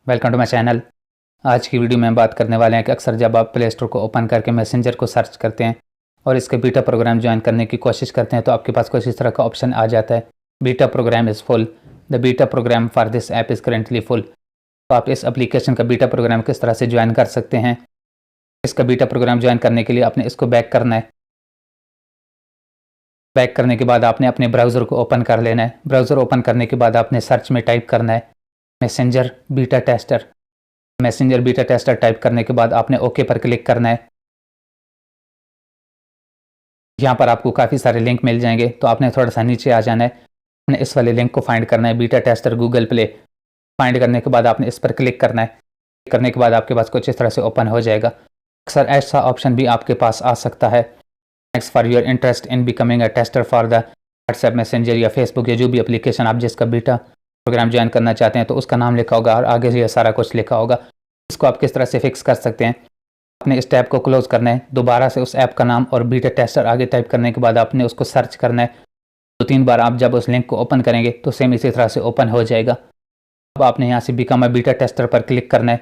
Welcome to my channel. आज की video में बात करने वाले हैं कि अक्सर जब आप प्ले स्टोर को ओपन करके मैसेंजर को सर्च करते हैं और इसके बीटा प्रोग्राम ज्वाइन करने की कोशिश करते हैं तो आपके पास कुछ इस तरह का ऑप्शन आ जाता है, beta program is full, the beta program for this app is currently full. तो आप इस एप्लीकेशन का बीटा प्रोग्राम किस तरह से ज्वाइन कर सकते हैं। इसका बीटा प्रोग्राम ज्वाइन करने के लिए आपने इसको बैक करना है। बैक करने के बाद आपने अपने ब्राउज़र को ओपन कर लेना है। ब्राउज़र ओपन करने के बाद आपने सर्च में टाइप करना है messenger beta tester. Messenger beta tester type करने के बाद आपने ओके पर क्लिक करना है। यहाँ पर आपको काफ़ी सारे लिंक मिल जाएंगे, तो आपने थोड़ा सा नीचे आ जाना है। आपने इस वाले लिंक को फाइंड करना है, beta tester Google play. Find करने के बाद आपने इस पर क्लिक करना है। क्लिक करने के बाद आपके पास कुछ इस तरह से ओपन हो जाएगा। अक्सर ऐसा ऑप्शन भी आपके पास आ सकता है, thanks for your interest in becoming a tester for the WhatsApp messenger या फेसबुक या जो भी एप्लीकेशन आप जिसका बीटा प्रोग्राम ज्वाइन करना चाहते हैं, तो उसका नाम लिखा होगा और आगे ये सारा कुछ लिखा होगा। इसको आप किस तरह से फिक्स कर सकते हैं। आपने इस टैब को क्लोज करना है, दोबारा से उस ऐप का नाम और बीटा टेस्टर आगे टाइप करने के बाद आपने उसको सर्च करना है। 2-3 बार आप जब उस लिंक को ओपन करेंगे तो सेम इसी तरह से ओपन हो जाएगा। अब आपने यहाँ से बिकम अ बीटा टेस्टर पर क्लिक करना है।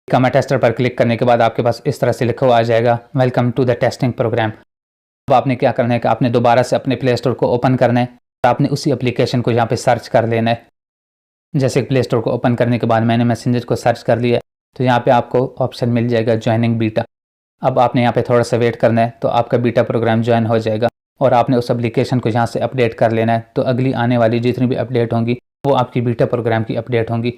बिकम अ टेस्टर पर क्लिक करने के बाद आपके पास इस तरह से लिखा हुआ आ जाएगा, welcome to the testing program. अब आपने क्या करना है कि आपने दोबारा से अपने प्ले स्टोर को ओपन करना है और आपने उसी एप्लीकेशन को यहाँ पे सर्च कर लेना है। जैसे प्ले स्टोर को ओपन करने के बाद मैंने मैसेंजर को सर्च कर लिया, तो यहाँ पे आपको ऑप्शन मिल जाएगा ज्वाइनिंग बीटा। अब आपने यहाँ पे थोड़ा सा वेट करना है, तो आपका बीटा प्रोग्राम ज्वाइन हो जाएगा और आपने उस एप्लीकेशन को यहाँ से अपडेट कर लेना है। तो अगली आने वाली जितनी भी अपडेट होंगी वो आपकी बीटा प्रोग्राम की अपडेट होंगी।